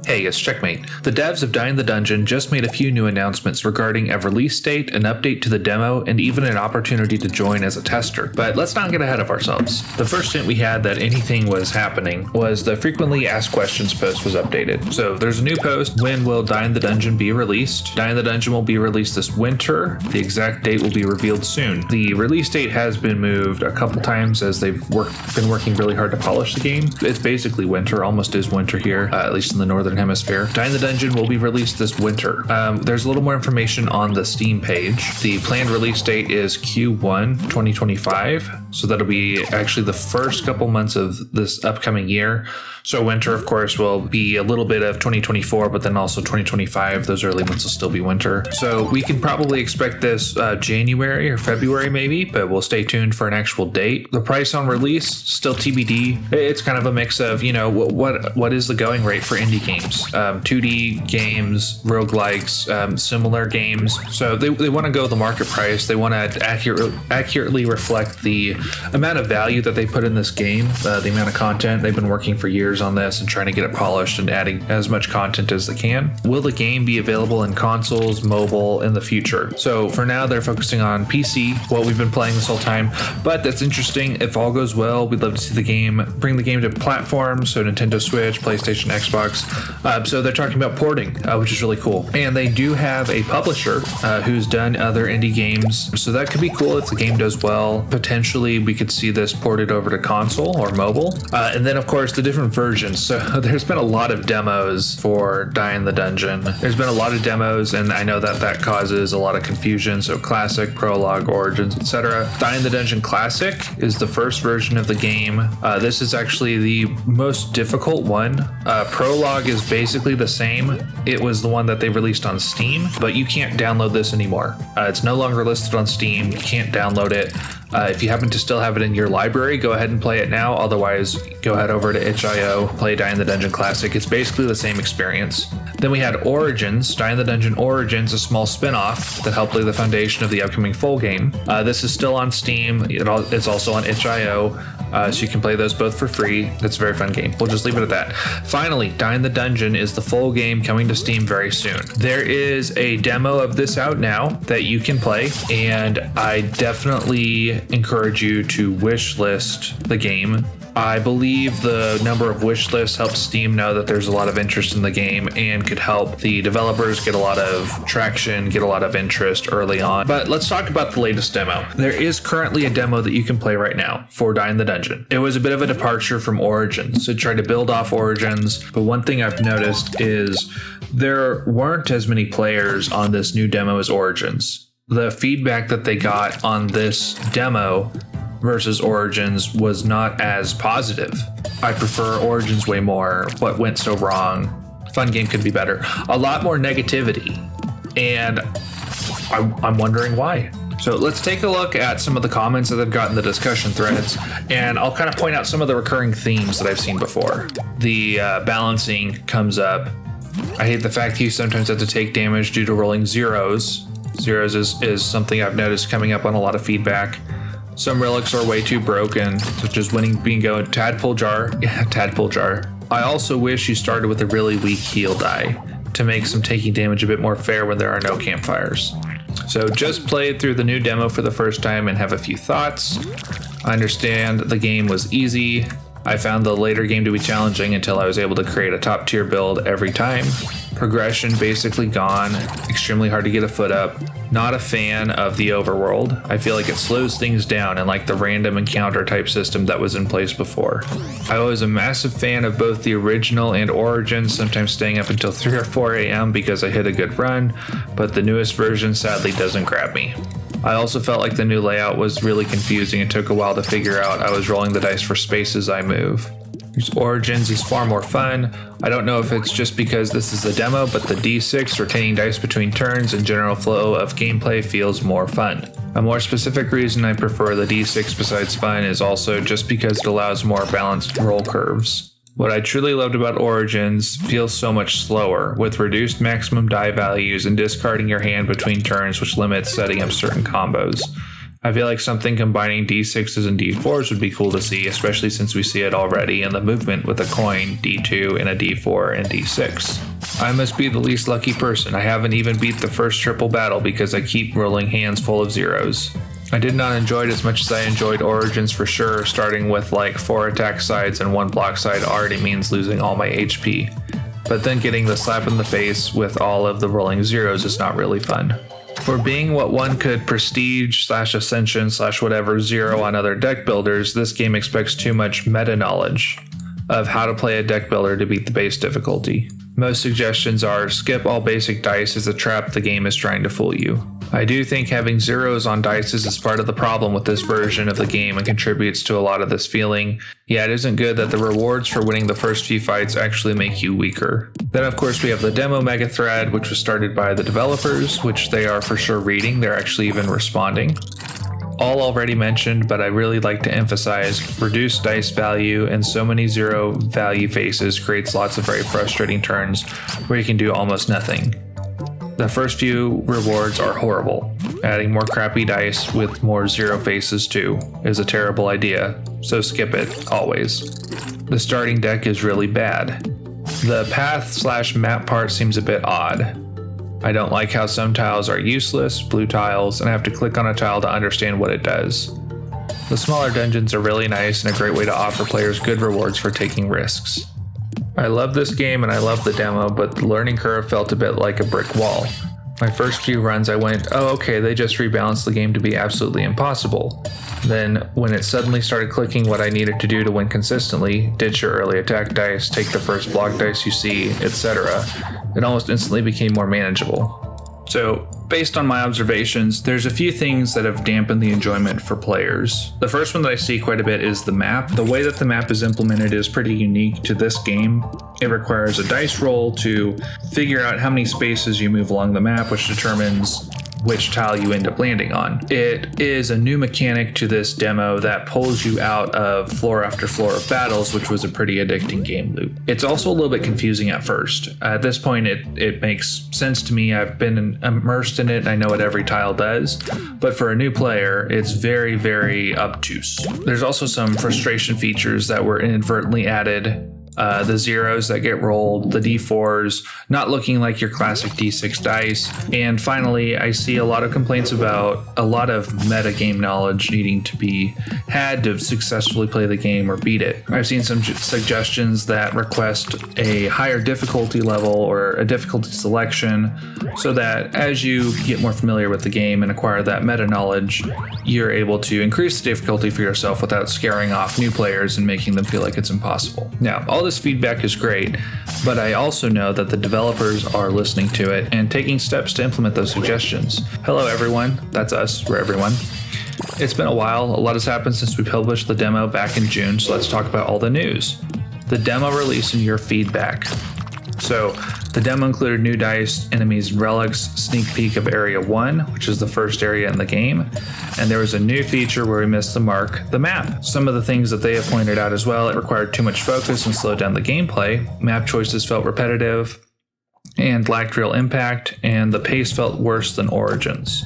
Hey, it's Checkmate. The devs of Die in the Dungeon just made a few new announcements regarding a release date, an update to the demo, and even an opportunity to join as a tester. But let's not get ahead of ourselves. The first hint we had that anything was happening was the frequently asked questions post was updated. So there's a new post. When will Die in the Dungeon be released? Die in the Dungeon will be released this winter. The exact date will be revealed soon. The release date has been moved a couple times as they've been working really hard to polish the game. It's basically winter, almost is winter here, at least in the northern hemisphere. Die in the Dungeon will be released this winter. There's a little more information on the Steam page. The planned release date is Q1 2025, so that'll be actually the first couple months of this upcoming year. So winter, of course, will be a little bit of 2024, but then also 2025. Those early months will still be winter. So we can probably expect this January or February maybe, but we'll stay tuned for an actual date. The price on release, still TBD. It's kind of a mix of, what is the going rate for indie games? 2D games, roguelikes, similar games. So they want to go the market price. They want to accurately reflect the amount of value that they put in this game, the amount of content. They've been working for years on this and trying to get it polished and adding as much content as they can. Will the game be available in consoles, mobile in the future? So for now, they're focusing on PC, what we've been playing this whole time, but that's interesting. If all goes well, we'd love to see bring the game to platforms, so Nintendo Switch, PlayStation, Xbox. So they're talking about porting, which is really cool. And they do have a publisher who's done other indie games, so that could be cool if the game does well. Potentially, we could see this ported over to console or mobile. And then, of course, the different versions. So there's been a lot of demos for Die in the Dungeon. There's been a lot of demos, and I know that causes a lot of confusion. So Classic, Prologue, Origins, etc. Die in the Dungeon Classic is the first version of the game. This is actually the most difficult one. Prologue is basically the same. It was the one that they released on Steam, but you can't download this anymore. It's no longer listed on Steam. You can't download it. If you happen to still have it in your library, go ahead and play it now. Otherwise, go head over to itch.io, play Die in the Dungeon Classic. It's basically the same experience. Then we had Origins, Die in the Dungeon Origins, a small spin-off that helped lay the foundation of the upcoming full game. This is still on Steam. It's also on itch.io. So you can play those both for free. It's a very fun game. We'll just leave it at that. Finally, Die in the Dungeon is the full game coming to Steam very soon. There is a demo of this out now that you can play, and I definitely encourage you to wishlist the game. I believe the number of wish lists helps Steam know that there's a lot of interest in the game and could help the developers get a lot of traction, get a lot of interest early on. But let's talk about the latest demo. There is currently a demo that you can play right now for Die in the Dungeon. It was a bit of a departure from Origins. It tried to build off Origins, but one thing I've noticed is there weren't as many players on this new demo as Origins. The feedback that they got on this demo versus Origins was not as positive. I prefer Origins way more. What went so wrong? Fun game could be better. A lot more negativity, and I'm wondering why. So let's take a look at some of the comments that I've got in the discussion threads, and I'll kind of point out some of the recurring themes that I've seen before. The balancing comes up. I hate the fact you sometimes have to take damage due to rolling zeros. Zeros is something I've noticed coming up on a lot of feedback. Some relics are way too broken, such as winning bingo and tadpole jar. Tadpole jar. I also wish you started with a really weak heal die to make some taking damage a bit more fair when there are no campfires. So just played through the new demo for the first time and have a few thoughts. I understand the game was easy. I found the later game to be challenging until I was able to create a top tier build every time. Progression basically gone, extremely hard to get a foot up. Not a fan of the overworld. I feel like it slows things down and like the random encounter type system that was in place before. I was a massive fan of both the original and Origins, sometimes staying up until 3 or 4 a.m. because I hit a good run, but the newest version sadly doesn't grab me. I also felt like the new layout was really confusing and took a while to figure out. I was rolling the dice for spaces I move. Origins is far more fun. I don't know if it's just because this is a demo, but the D6 rotating dice between turns and general flow of gameplay feels more fun. A more specific reason I prefer the D6 besides fun is also just because it allows more balanced roll curves. What I truly loved about Origins feels so much slower, with reduced maximum die values and discarding your hand between turns, which limits setting up certain combos. I feel like something combining D6s and D4s would be cool to see, especially since we see it already in the movement with a coin, D2 and a D4 and D6. I must be the least lucky person. I haven't even beat the first triple battle because I keep rolling hands full of zeros. I did not enjoy it as much as I enjoyed Origins for sure. Starting with like 4 attack sides and 1 block side already means losing all my HP. But then getting the slap in the face with all of the rolling zeros is not really fun. For being what one could prestige / ascension / whatever zero on other deck builders, this game expects too much meta knowledge of how to play a deck builder to beat the base difficulty. Most suggestions are skip all basic dice as a trap the game is trying to fool you. I do think having zeros on dice is part of the problem with this version of the game and contributes to a lot of this feeling. Yeah, it isn't good that the rewards for winning the first few fights actually make you weaker. Then of course we have the demo mega thread, which was started by the developers, which they are for sure reading. They're actually even responding. All already mentioned, but I really like to emphasize reduced dice value and so many zero value faces creates lots of very frustrating turns where you can do almost nothing. The first few rewards are horrible. Adding more crappy dice with more zero faces too is a terrible idea, so skip it, always. The starting deck is really bad. The path / map part seems a bit odd. I don't like how some tiles are useless, blue tiles, and I have to click on a tile to understand what it does. The smaller dungeons are really nice and a great way to offer players good rewards for taking risks. I love this game and I love the demo, but the learning curve felt a bit like a brick wall. My first few runs I went, oh okay, they just rebalanced the game to be absolutely impossible. Then when it suddenly started clicking what I needed to do to win consistently, ditch your early attack dice, take the first block dice you see, etc., it almost instantly became more manageable. So, based on my observations, there's a few things that have dampened the enjoyment for players. The first one that I see quite a bit is the map. The way that the map is implemented is pretty unique to this game. It requires a dice roll to figure out how many spaces you move along the map, which determines which tile you end up landing on. It is a new mechanic to this demo that pulls you out of floor after floor of battles, which was a pretty addicting game loop. It's also a little bit confusing at first. At this point, it makes sense to me. I've been immersed in it and I know what every tile does, but for a new player, it's very, very obtuse. There's also some frustration features that were inadvertently added. The zeros that get rolled, the D4s not looking like your classic D6 dice, and finally I see a lot of complaints about a lot of meta game knowledge needing to be had to successfully play the game or beat it. I've seen some suggestions that request a higher difficulty level or a difficulty selection so that as you get more familiar with the game and acquire that meta knowledge, you're able to increase the difficulty for yourself without scaring off new players and making them feel like it's impossible. Now, all this feedback is great, but I also know that the developers are listening to it and taking steps to implement those suggestions. Hello everyone, that's us, we're everyone. It's been a while, a lot has happened since we published the demo back in June, so let's talk about all the news. The demo release and your feedback. So, the demo included new dice, enemies, and relics, sneak peek of Area 1, which is the first area in the game, and there was a new feature where we missed the mark, the map. Some of the things that they have pointed out as well, it required too much focus and slowed down the gameplay, map choices felt repetitive, and lacked real impact, and the pace felt worse than Origins.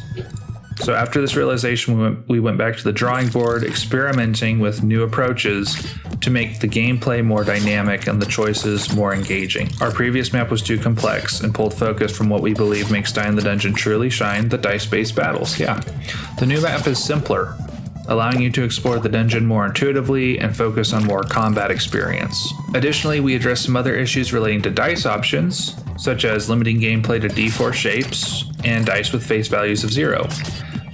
So after this realization, we went back to the drawing board, experimenting with new approaches to make the gameplay more dynamic and the choices more engaging. Our previous map was too complex and pulled focus from what we believe makes Die in the Dungeon truly shine, the dice-based battles. Yeah. The new map is simpler, allowing you to explore the dungeon more intuitively and focus on more combat experience. Additionally, we addressed some other issues relating to dice options, such as limiting gameplay to D4 shapes and dice with face values of 0.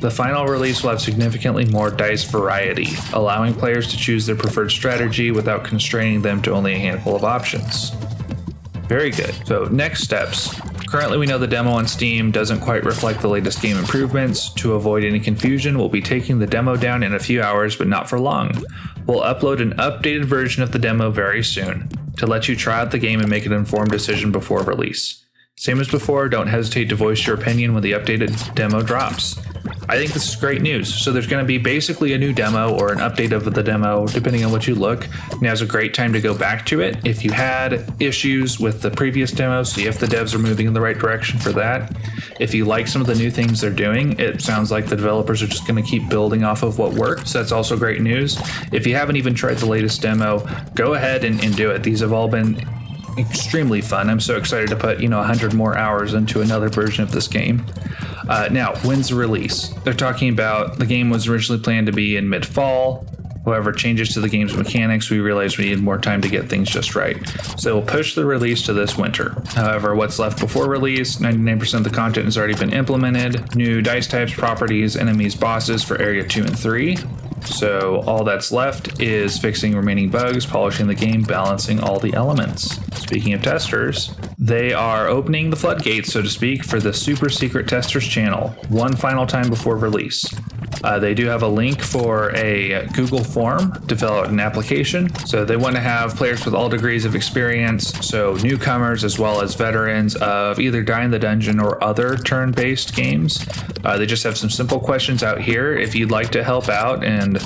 The final release will have significantly more dice variety, allowing players to choose their preferred strategy without constraining them to only a handful of options. Very good. So next steps. Currently we know the demo on Steam doesn't quite reflect the latest game improvements. To avoid any confusion, we'll be taking the demo down in a few hours, but not for long. We'll upload an updated version of the demo very soon to let you try out the game and make an informed decision before release. Same as before, don't hesitate to voice your opinion when the updated demo drops. I think this is great news. So there's going to be basically a new demo or an update of the demo, depending on what you look. Now's a great time to go back to it. If you had issues with the previous demo, see if the devs are moving in the right direction for that. If you like some of the new things they're doing, it sounds like the developers are just going to keep building off of what worked. So that's also great news. If you haven't even tried the latest demo, go ahead and do it. These have all been extremely fun. I'm so excited to put 100 more hours into another version of this game. Now, when's the release? They're talking about the game was originally planned to be in mid-fall. However, changes to the game's mechanics, we realized we needed more time to get things just right. So we'll push the release to this winter. However, what's left before release, 99% of the content has already been implemented. New dice types, properties, enemies, bosses for Area 2 and 3. So all that's left is fixing remaining bugs, polishing the game, balancing all the elements. Speaking of testers, they are opening the floodgates, so to speak, for the super secret testers channel one final time before release. They do have a link for a Google form to fill out an application. So they want to have players with all degrees of experience, so newcomers as well as veterans of either Die in the Dungeon or other turn-based games. They just have some simple questions out here if you'd like to help out and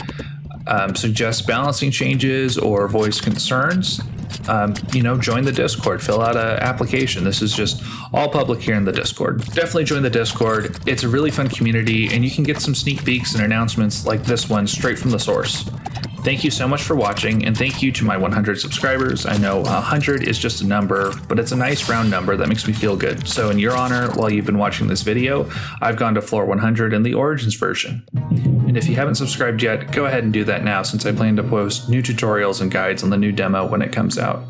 suggest balancing changes or voice concerns. Join the Discord, fill out an application. This is just all public here in the Discord. Definitely join the Discord. It's a really fun community, and you can get some sneak peeks and announcements like this one straight from the source. Thank you so much for watching, and thank you to my 100 subscribers. I know 100 is just a number, but it's a nice round number that makes me feel good. So in your honor, while you've been watching this video, I've gone to floor 100 in the Origins version. And if you haven't subscribed yet, go ahead and do that now, since I plan to post new tutorials and guides on the new demo when it comes out.